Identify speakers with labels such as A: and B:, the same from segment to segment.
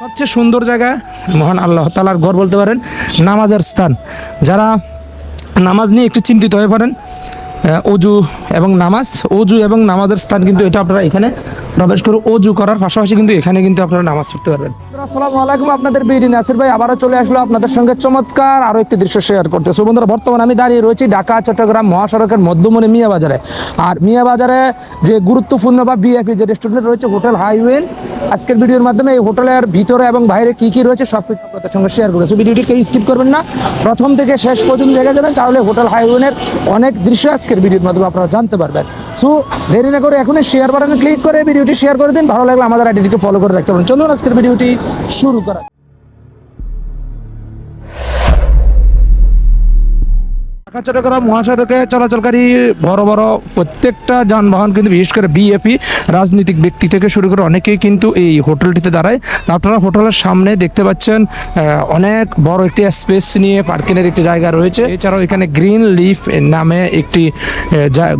A: সবচেয়ে সুন্দর জায়গা মহান আল্লাহ তাআলার ঘর বলতে পারেন, নামাজের স্থান। যারা নামাজ নিয়ে একটু চিন্তিত হয়ে পড়েন, অজু এবং নামাজের স্থান কিন্তু এটা আপনারা এখানে প্রবেশ করে অজু করার পাশাপাশি কিন্তু এখানে কিন্তু আপনারা নামাজ পড়তে পারবেন। আসসালামু আলাইকুম, আপনাদের বিডি নাসির ভাই আবারও চলে আসলো আপনাদের সঙ্গে চমৎকার আরও একটি দৃশ্য শেয়ার করতে। সো বন্ধুরা, বর্তমানে আমি দাঁড়িয়ে রয়েছি ঢাকা চট্টগ্রাম মহাসড়কের মধ্যমণি মিয়া বাজারে। আর মিয়া বাজারে যে গুরুত্বপূর্ণ বা বিআইপি যে রেস্টুরেন্ট রয়েছে হোটেল হাইওয়ে, আজকের ভিডিওর মাধ্যমে এই হোটেলের ভিতরে এবং বাইরে কী কী রয়েছে সব কিছু আপনাদের সঙ্গে শেয়ার করেছি। ভিডিওটি কেউ স্কিপ করবেন না, প্রথম থেকে শেষ পর্যন্ত দেখে যাবেন, তাহলে হোটেল হাইওয়ের অনেক দৃশ্য আজকের ভিডিওর মাধ্যমে আপনারা জানতে পারবেন। সো দেরি না করে এখনই শেয়ার বাটনে ক্লিক করে ভিডিওটি শেয়ার করে দিন। ভালো লাগলে আমাদের আইডিটিকে ফলো করে রাখতে পারেন। চলুন আজকের ভিডিওটি শুরু করা। ঢাকা চট্টগ্রাম মহাসড়কে চলাচলকারী বড় বড় প্রত্যেকটা যানবাহন কিন্তু বিশেষ করে বিএপি রাজনৈতিক ব্যক্তি থেকে শুরু করে অনেকেই কিন্তু এই হোটেলটিতে দাঁড়ায়। আপনারা হোটেলের সামনে দেখতে পাচ্ছেন অনেক বড় একটি স্পেস নিয়ে পার্কিংয়ের একটি জায়গা রয়েছে। এছাড়াও এখানে গ্রিন লিফ নামে একটি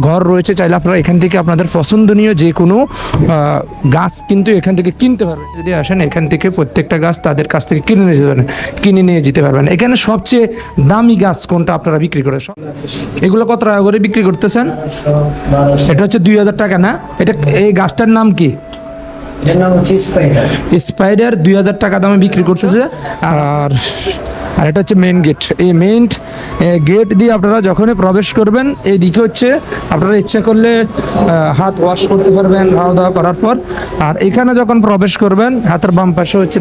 A: ঘর রয়েছে। চাইলে আপনারা এখান থেকে আপনাদের পছন্দনীয় যে কোনো গাছ কিন্তু এখান থেকে কিনতে পারবেন। যদি আসেন এখান থেকে প্রত্যেকটা গাছ তাদের কাছ থেকে কিনে নিয়ে যেতে পারবেন। এখানে সবচেয়ে দামি গাছ কোনটা আপনারা বিক্রি করে? এগুলো কত টাকা করে বিক্রি করতেছেন? এটা হচ্ছে 2000 টাকা না? এটা এই গাছটার নাম কি?
B: এর নাম হচ্ছে
A: স্পাইডার 2000 টাকা দামে বিক্রি করতেছে। আর এটা হচ্ছে মেইন গেট। এই মেইন গেট দিয়ে আপনারা যখনই প্রবেশ করবেন, এইদিকে হচ্ছে আপনারা ইচ্ছা করলে হাত ওয়াশ করতে পারবেন খাওয়া দাওয়া করার পর। আর এখানে যখন প্রবেশ করবেন, হাতের বাম পাশে হচ্ছে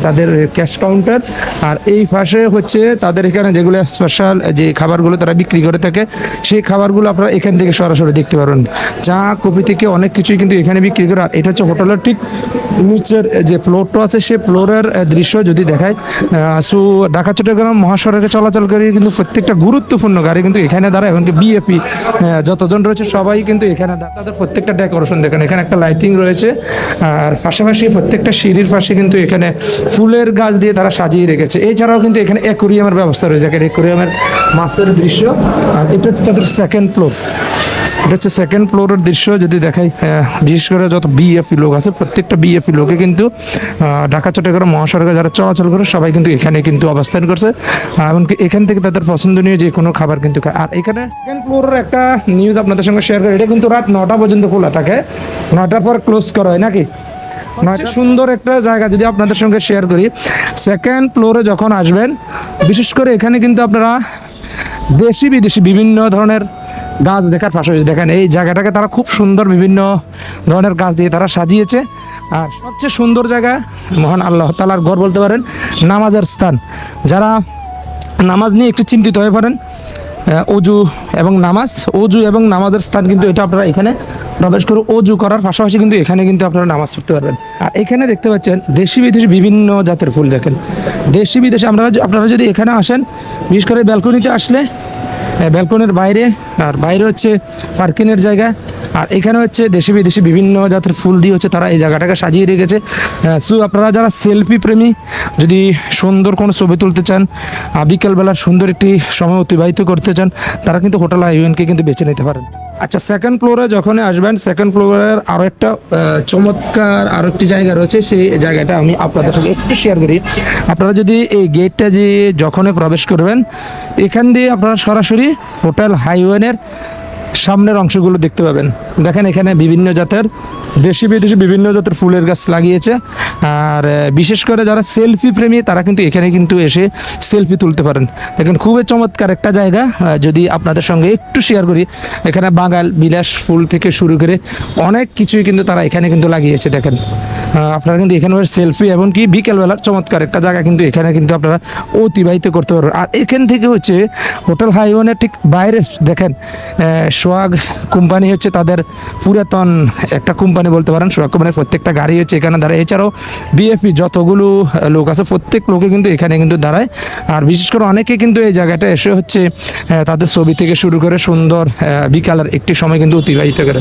A: তাদের ক্যাশ কাউন্টার, আর এই পাশে হচ্ছে তাদের এখানে যেগুলো স্পেশাল যে খাবারগুলো তারা বিক্রি করে থাকে, সেই খাবারগুলো আপনারা এখান থেকে সরাসরি দেখতে পারবেন। চা কফি থেকে অনেক কিছুই কিন্তু এখানে বিক্রি করে। আর এটা হচ্ছে হোটেলের ঠিক নিচের যে ফ্লোরটা আছে, সেই ফ্লোরের দৃশ্য যদি দেখায়। সো ঢাকা চট্টগ্রাম মহাসড়কে চলাচলকারী কিন্তু প্রত্যেকটা গুরুত্বপূর্ণ গাড়ি কিন্তু এখানে দাঁড়ায়। এমনকি বিএপি যতজন রয়েছে সবাই কিন্তু এখানে তাদের প্রত্যেকটা ডেকোরেশন দেখেন। এখানে একটা লাইটিং রয়েছে, আর পাশাপাশি প্রত্যেকটা সিঁড়ির পাশে কিন্তু এখানে ফুলের গাছ দিয়ে তারা সাজিয়ে রেখেছে। এছাড়াও কিন্তু এখানে অ্যাকোরিয়ামের ব্যবস্থা রয়েছে, অ্যাকোরিয়ামের মাছের দৃশ্য। আর এটা হচ্ছে তাদের সেকেন্ড ফ্লোর। এটা হচ্ছে সেকেন্ড ফ্লোরের দৃশ্য যদি দেখাই। বিশেষ করে যত বিএফি লোক আছে, প্রত্যেকটা বিএফি লোকে কিন্তু ঢাকা চট্টগ্রাম মহাসড়কে যারা চলাচল করে সবাই কিন্তু এখানে কিন্তু অবস্থান করছে। এমনকি এখান থেকে তাদের পছন্দনীয় যে কোনো খাবার কিন্তু খায়। আর এখানে সেকেন্ড ফ্লোরের একটা নিউজ আপনাদের সঙ্গে শেয়ার করি। এটা কিন্তু রাত 9টা পর্যন্ত খোলা থাকে, 9টার পর ক্লোজ করা হয় নাকি? সুন্দর একটা জায়গা যদি আপনাদের সঙ্গে শেয়ার করি। সেকেন্ড ফ্লোরে যখন আসবেন, বিশেষ করে এখানে কিন্তু আপনারা দেশি বিদেশি বিভিন্ন ধরনের গাছ দেখার পাশাপাশি দেখেন এই জায়গাটাকে তারা খুব সুন্দর বিভিন্ন ধরনের গাছ দিয়ে তারা সাজিয়েছে। আর সবচেয়ে সুন্দর জায়গা মহান আল্লাহ তাআলার ঘর বলতে পারেন, নামাজের স্থান। যারা নামাজ নিয়ে একটু চিন্তিত হয়ে পড়েন, অজু এবং নামাজের স্থান কিন্তু এটা আপনারা এখানে প্রবেশ করে অজু করার পাশাপাশি কিন্তু এখানে কিন্তু আপনারা নামাজ পড়তে পারবেন। আর এখানে দেখতে পাচ্ছেন দেশি বিদেশি বিভিন্ন জাতের ফুল দেখেন। দেশি বিদেশি আপনারা যদি এখানে আসেন, বিশেষ করে ব্যালকনিতে আসলে ব্যালকনির বাইরে হচ্ছে পার্কিংয়ের জায়গা। আর এখানে হচ্ছে দেশি বিদেশি বিভিন্ন জাতের ফুল দিয়ে হচ্ছে তারা এই জায়গাটাকে সাজিয়ে রেখেছে। সো আপনারা যারা সেলফি প্রেমী, যদি সুন্দর কোনো ছবি তুলতে চান, বিকেলবেলার সুন্দর একটি সময় অতিবাহিত করতে চান, তারা কিন্তু হোটেল হাইওয়েনকে কিন্তু বেছে নিতে পারেন। আচ্ছা, সেকেন্ড ফ্লোরে যখন আসবেন, সেকেন্ড ফ্লোরের আরও একটা চমৎকার আরও একটি জায়গা রয়েছে। সেই জায়গাটা আমি আপনাদের সঙ্গে একটু শেয়ার করি। আপনারা যদি এই গেটটা যে যখনই প্রবেশ করবেন, এখান দিয়ে আপনারা সরাসরি হোটেল হাইওয়েনের সামনের অংশগুলো দেখতে পাবেন। দেখেন এখানে বিভিন্ন জাতের দেশি বিদেশি বিভিন্ন জাতের ফুলের গাছ লাগিয়েছে। আর বিশেষ করে যারা সেলফি প্রেমী তারা কিন্তু এখানে কিন্তু এসে সেলফি তুলতে পারেন। দেখেন খুবই চমৎকার একটা জায়গা। যদি আপনাদের সঙ্গে একটু শেয়ার করি, এখানে বাগাল বিলাস ফুল থেকে শুরু করে অনেক কিছুই কিন্তু তারা এখানে কিন্তু লাগিয়েছে। দেখেন আপনারা কিন্তু এখানে সেলফি এমনকি বিকেলবেলার চমৎকার একটা জায়গা কিন্তু এখানে কিন্তু আপনারা অতিবাহিত করতে পারবেন। আর এখান থেকে হচ্ছে হোটেল হাইওয়েনের ঠিক বাইরে দেখেন সোহাগ কোম্পানি হচ্ছে তাদের পুরাতন একটা কোম্পানি বলতে পারেন। সোহাগ কোম্পানির প্রত্যেকটা গাড়ি হচ্ছে এখানে দাঁড়ায়। এছাড়াও বিএফপি যতগুলো লোক আছে প্রত্যেক লোকে কিন্তু এখানে কিন্তু দাঁড়ায়। আর বিশেষ করে অনেকে কিন্তু এই জায়গাটা এসে হচ্ছে তাদের ছবি থেকে শুরু করে সুন্দর বিকালের একটি সময় কিন্তু অতিবাহিত করে।